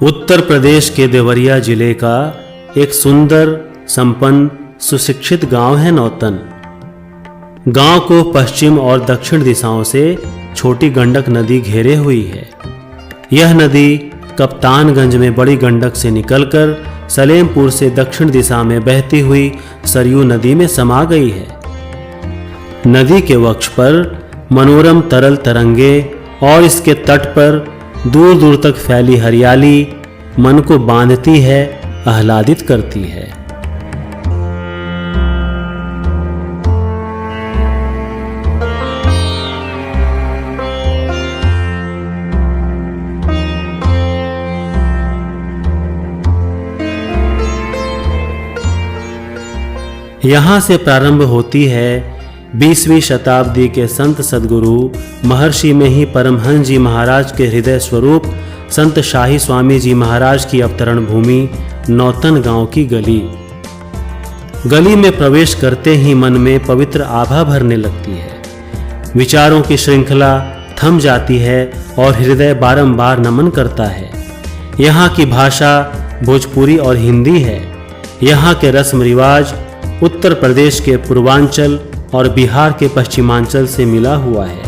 उत्तर प्रदेश के देवरिया जिले का एक सुंदर, संपन्न, सुशिक्षित गांव है नौतन। गांव को पश्चिम और दक्षिण दिशाओं से छोटी गंडक नदी घेरे हुई है। यह नदी कप्तानगंज में बड़ी गंडक से निकलकर सलेमपुर से दक्षिण दिशा में बहती हुई सरयू नदी में समा गई है। नदी के वक्ष पर मनोरम तरल तरंगे और इसके तट पर दूर दूर तक फैली हरियाली मन को बांधती है, आह्लादित करती है। यहाँ से प्रारंभ होती है 20वीं शताब्दी के संत सद्गुरु महर्षि में ही परमहंस जी महाराज के हृदय स्वरूप संत शाही स्वामी जी महाराज की अवतरण भूमि नौतन गांव की गली। गली में प्रवेश करते ही मन में पवित्र आभा भरने लगती है। विचारों की श्रृंखला थम जाती है और हृदय बारंबार नमन करता है। यहाँ की भाषा भोजपुरी और हिंदी है। यहाँ के रस्म रिवाज उत्तर प्रदेश के पूर्वांचल और बिहार के पश्चिमांचल से मिला हुआ है।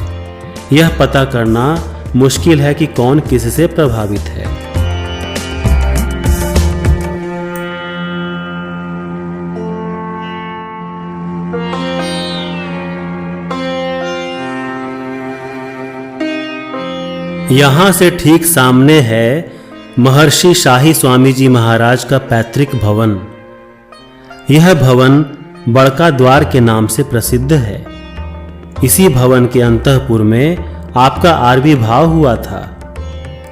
यह पता करना मुश्किल है कि कौन किससे प्रभावित है। यहाँ से ठीक सामने है महर्षि शाही स्वामी जी महाराज का पैतृक भवन। यह भवन बड़का द्वार के नाम से प्रसिद्ध है। इसी भवन के अंतःपुर में आपका आविर्भाव हुआ था।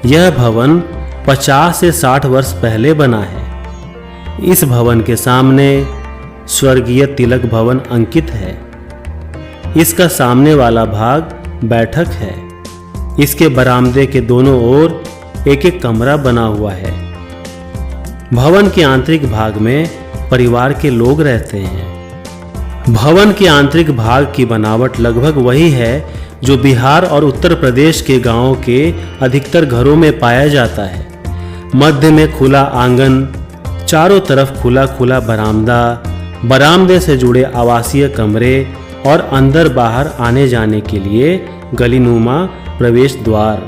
यह भवन 50 से 60 वर्ष पहले बना है। इस भवन के सामने स्वर्गीय तिलक भवन अंकित है। इसका सामने वाला भाग बैठक है। इसके बरामदे के दोनों ओर एक एक कमरा बना हुआ है। भवन के आंतरिक भाग में परिवार के लोग रहते हैं। भवन के आंतरिक भाग की बनावट लगभग वही है जो बिहार और उत्तर प्रदेश के गांवों के अधिकतर घरों में पाया जाता है। मध्य में खुला आंगन, चारों तरफ खुला खुला बरामदा, बरामदे से जुड़े आवासीय कमरे और अंदर बाहर आने जाने के लिए गलीनुमा प्रवेश द्वार।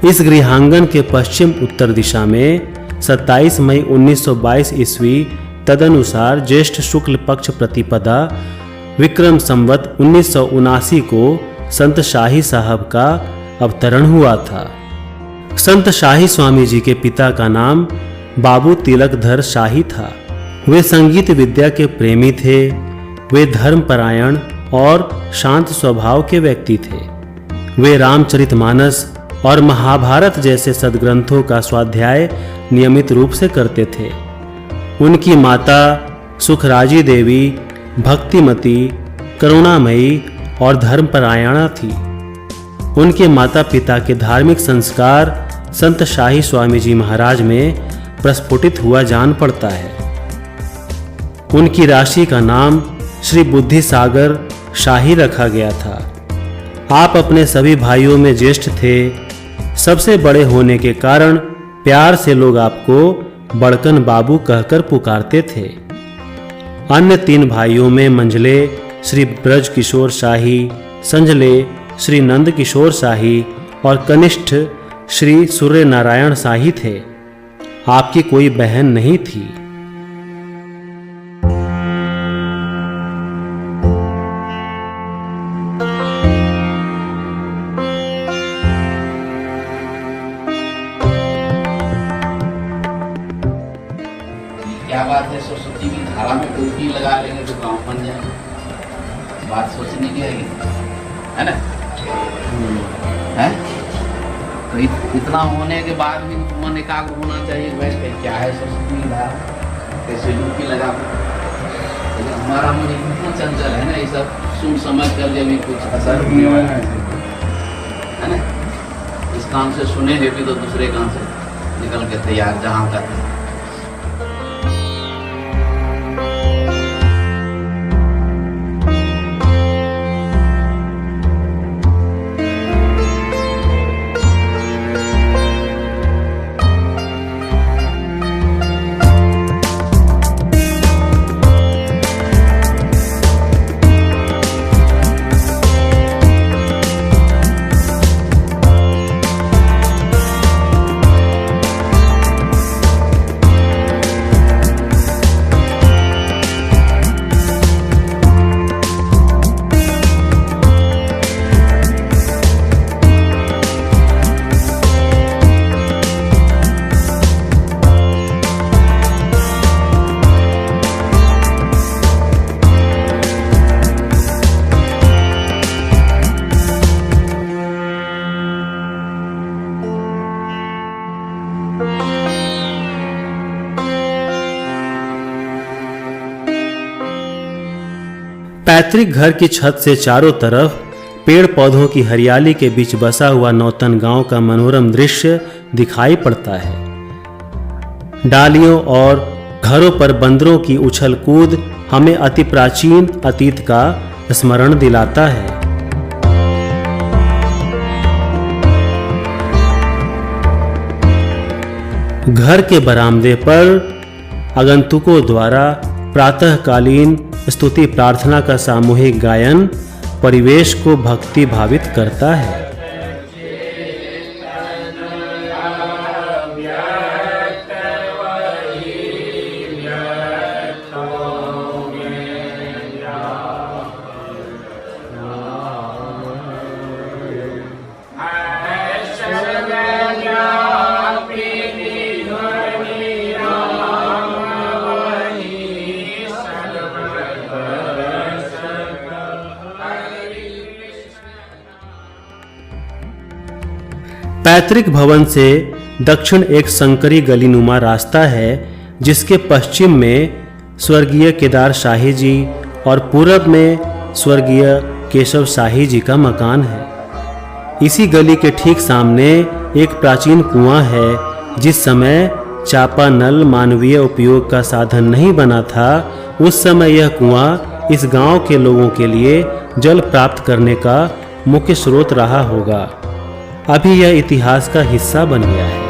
इस गृहांगन के पश्चिम उत्तर दिशा में 27 मई 1922 ईस्वी तदनुसार ज्येष्ठ शुक्ल पक्ष प्रतिपदा विक्रम संवत 1979 को संत शाही साहब का अवतरण हुआ था। संत शाही स्वामी जी के पिता का नाम बाबू तिलकधर शाही था। वे संगीत विद्या के प्रेमी थे। वे धर्मपरायण और शांत स्वभाव के व्यक्ति थे। वे रामचरितमानस और महाभारत जैसे सद्ग्रंथों का स्वाध्याय नियमित रूप से करते थे। उनकी माता सुखराजी देवी भक्तिमती, करुणामयी और धर्मपरायणा थी। उनके माता पिता के धार्मिक संस्कार संत शाही स्वामी जी महाराज में प्रस्फुटित हुआ जान पड़ता है। उनकी राशि का नाम श्री बुद्धि सागर शाही रखा गया था। आप अपने सभी भाइयों में ज्येष्ठ थे। सबसे बड़े होने के कारण प्यार से लोग आपको बड़कन बाबू कहकर पुकारते थे। अन्य 3 भाइयों में मंझले श्री ब्रज किशोर शाही, संझले श्री नंद किशोर शाही और कनिष्ठ श्री सूर्य नारायण शाही थे। आपकी कोई बहन नहीं थी। क्या बात है, सरस्वती की धारा में डुबकी लगा लेंगे तो गांव बन जाए। बात सोचने की है ना? है तो इतना होने के बाद भी मन एकाग्र होना चाहिए। वैसे क्या है सरस्वती की धारा, कैसे डुबकी लगा। लेकिन हमारा मन इतना चंचल है ना, ये सब सुन समझ कर जब कुछ असर होने वाला है ना, इस काम से सुनेंगे भी तो दूसरे काम से निकल के तैयार जहाँ तक। पैतृक घर की छत से चारों तरफ पेड़ पौधों की हरियाली के बीच बसा हुआ नौतन गांव का मनोरम दृश्य दिखाई पड़ता है। डालियों और घरों पर बंदरों की उछल कूद हमें अति प्राचीन अतीत का स्मरण दिलाता है। घर के बरामदे पर आगंतुकों द्वारा प्रातःकालीन स्तुति प्रार्थना का सामूहिक गायन परिवेश को भक्ति भावित करता है। पैतृक भवन से दक्षिण एक संकरी गलीनुमा रास्ता है, जिसके पश्चिम में स्वर्गीय केदार शाही जी और पूरब में स्वर्गीय केशव शाही जी का मकान है। इसी गली के ठीक सामने एक प्राचीन कुआं है। जिस समय चापा नल मानवीय उपयोग का साधन नहीं बना था, उस समय यह कुआं इस गांव के लोगों के लिए जल प्राप्त करने का मुख्य स्रोत रहा होगा। अभी यह इतिहास का हिस्सा बन गया है।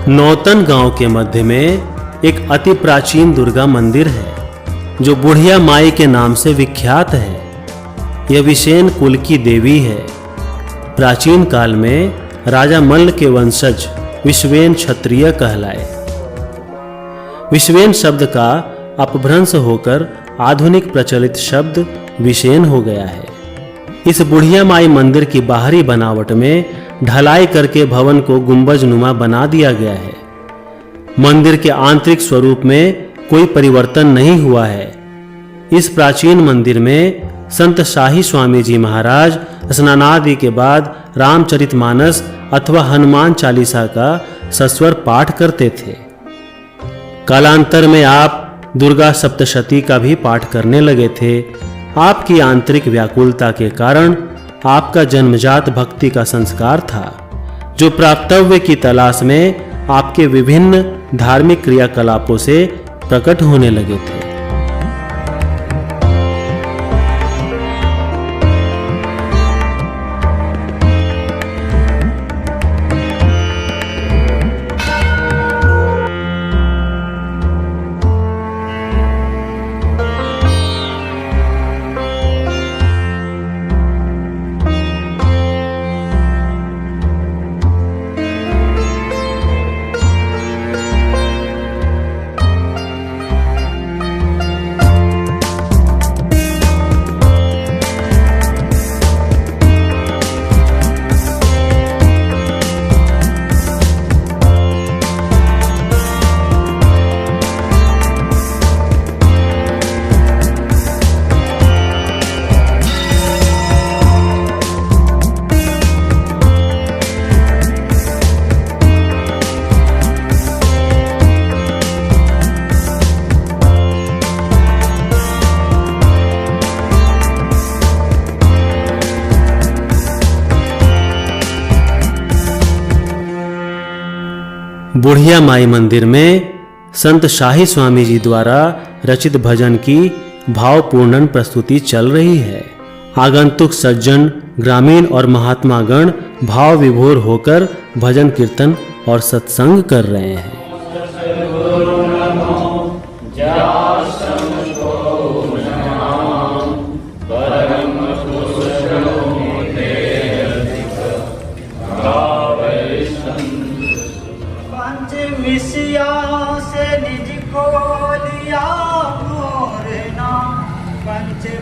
नौतन गांव के मध्य में एक अति प्राचीन दुर्गा मंदिर है, जो बुढ़िया माई के नाम से विख्यात है। यह विशेन कुल की देवी है। प्राचीन काल में राजा मल्ल के वंशज विश्वेन क्षत्रिय कहलाए। विश्वेन शब्द का अपभ्रंश होकर आधुनिक प्रचलित शब्द विशेन हो गया है। इस बुढ़िया माई मंदिर की बाहरी बनावट में ढलाई करके भवन को गुंबज नुमा बना दिया गया है। मंदिर के आंतरिक स्वरूप में कोई परिवर्तन नहीं हुआ है। इस प्राचीन मंदिर में संत शाही स्वामी जी महाराज स्नानादि के बाद रामचरितमानस अथवा हनुमान चालीसा का सस्वर पाठ करते थे। कालांतर में आप दुर्गा सप्तशती का भी पाठ करने लगे थे। आपकी आंतरिक व्याकुलता के कारण आपका जन्मजात भक्ति का संस्कार था, जो प्राप्तव्य की तलाश में आपके विभिन्न धार्मिक क्रियाकलापों से प्रकट होने लगे थे। बुढ़िया माई मंदिर में संत शाही स्वामी जी द्वारा रचित भजन की भावपूर्ण प्रस्तुति चल रही है। आगंतुक सज्जन, ग्रामीण और महात्मागण भाव विभोर होकर भजन कीर्तन और सत्संग कर रहे हैं।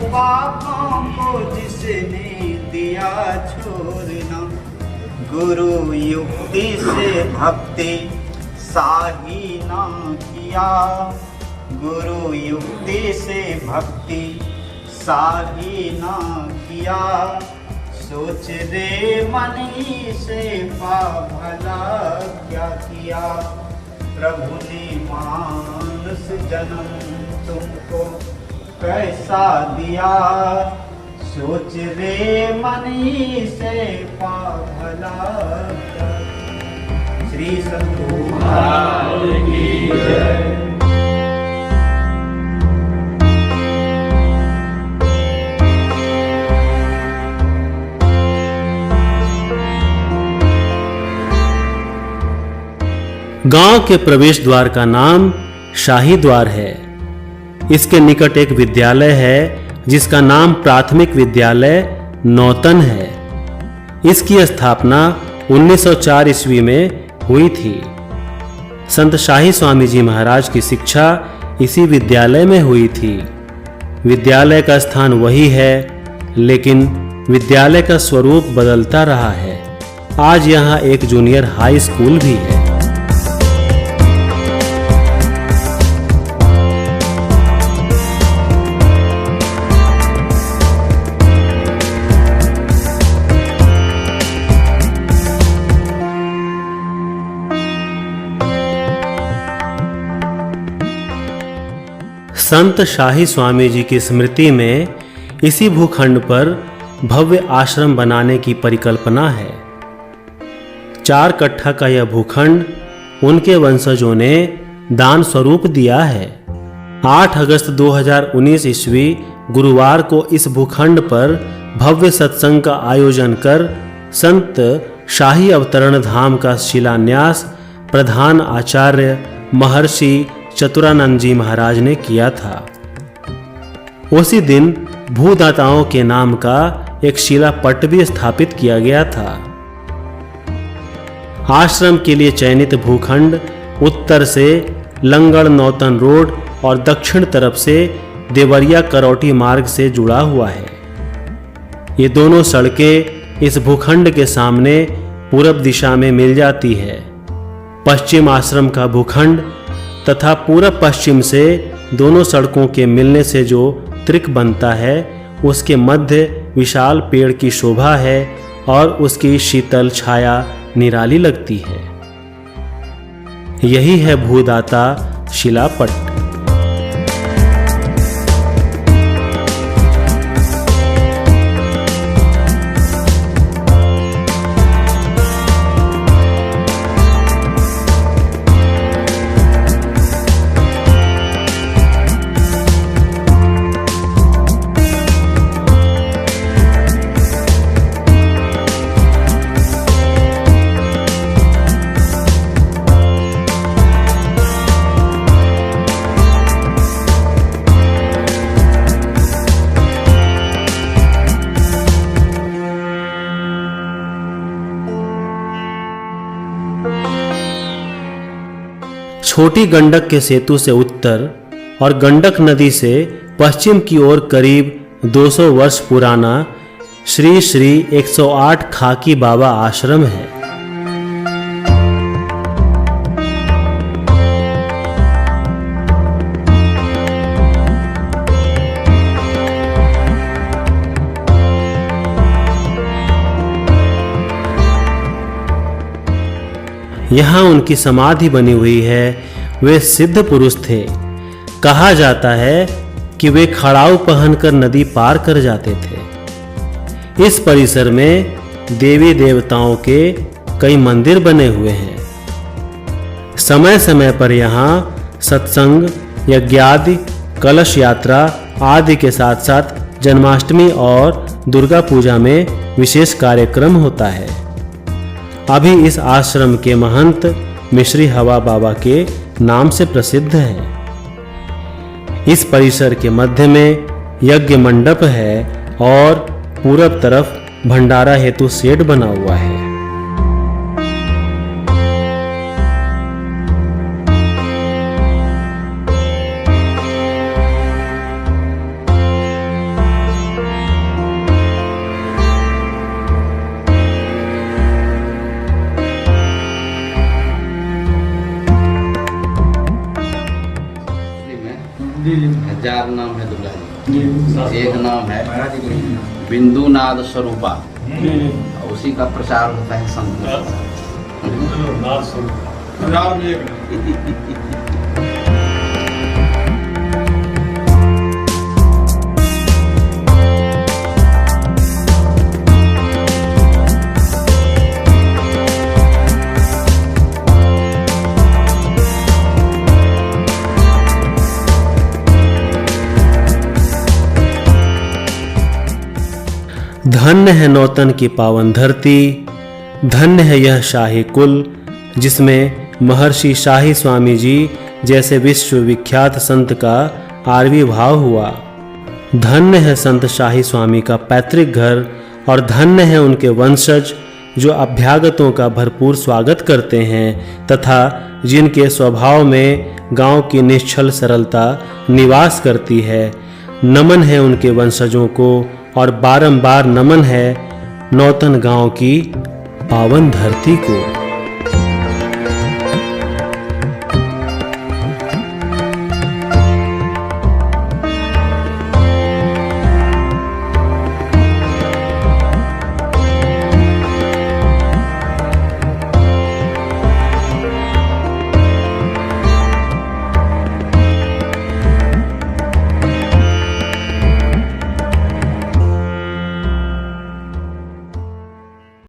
पापों को जिसने दिया छोड़ना, गुरु युक्ति से भक्ति साही ना किया, गुरु युक्ति से भक्ति साही ना किया, सोच रे मनी से पा भला क्या किया, प्रभु ने मानुष जन्म तुमको कैसा दिया, सोच रे मनी से पा भला क्या। श्री सद्गुरु महाराज की जय। गांव के प्रवेश द्वार का नाम शाही द्वार है। इसके निकट एक विद्यालय है जिसका नाम प्राथमिक विद्यालय नौतन है। इसकी स्थापना 1904 ईस्वी में हुई थी। संत शाही स्वामी जी महाराज की शिक्षा इसी विद्यालय में हुई थी। विद्यालय का स्थान वही है, लेकिन विद्यालय का स्वरूप बदलता रहा है। आज यहाँ एक जूनियर हाई स्कूल भी है। संत शाही स्वामी जी की स्मृति में इसी भूखंड पर भव्य आश्रम बनाने की परिकल्पना है। 4 कट्ठा का यह भूखंड उनके वंशजों ने दान स्वरूप दिया है। 8 अगस्त 2019 ईस्वी गुरुवार को इस भूखंड पर भव्य सत्संग का आयोजन कर संत शाही अवतरण धाम का शिलान्यास प्रधान आचार्य महर्षि चतुरानंद जी महाराज ने किया था। उसी दिन भूदाताओं के नाम का एक शिलापट भी स्थापित किया गया था। आश्रम के लिए चयनित भूखंड उत्तर से लंगड़ नौतन रोड और दक्षिण तरफ से देवरिया करौटी मार्ग से जुड़ा हुआ है। ये दोनों सड़कें इस भूखंड के सामने पूरब दिशा में मिल जाती है। पश्चिम आश्रम का भूखंड तथा पूरब पश्चिम से दोनों सड़कों के मिलने से जो त्रिक बनता है, उसके मध्य विशाल पेड़ की शोभा है और उसकी शीतल छाया निराली लगती है। यही है भूदाता शिलापट। छोटी गंडक के सेतु से उत्तर और गंडक नदी से पश्चिम की ओर करीब 200 वर्ष पुराना श्री श्री 108 खाकी बाबा आश्रम है। यहाँ उनकी समाधि बनी हुई है। वे सिद्ध पुरुष थे। कहा जाता है कि वे खड़ाऊ पहनकर नदी पार कर जाते थे। इस परिसर में देवी देवताओं के कई मंदिर बने हुए हैं। समय समय पर यहाँ सत्संग, यज्ञादि, कलश यात्रा आदि के साथ साथ जन्माष्टमी और दुर्गा पूजा में विशेष कार्यक्रम होता है। अभी इस आश्रम के महंत मिश्री हवा बाबा के नाम से प्रसिद्ध है। इस परिसर के मध्य में यज्ञ मंडप है और पूरब तरफ भंडारा हेतु शेड बना हुआ है। हजार नाम है दूल्हा जी। एक नाम है बिंदुनाथ स्वरूपा, और उसी का प्रचार होता है संत धन्य है नौतन की पावन धरती, धन्य है यह शाही कुल, जिसमें महर्षि शाही स्वामी जी जैसे विश्वविख्यात संत का आविर्भाव हुआ। धन्य है संत शाही स्वामी का पैतृक घर और धन्य है उनके वंशज जो अभ्यागतों का भरपूर स्वागत करते हैं तथा जिनके स्वभाव में गांव की निश्चल सरलता निवास करती है। नमन है उनके वंशजों को और बारंबार नमन है नौतन गांव की पावन धरती को।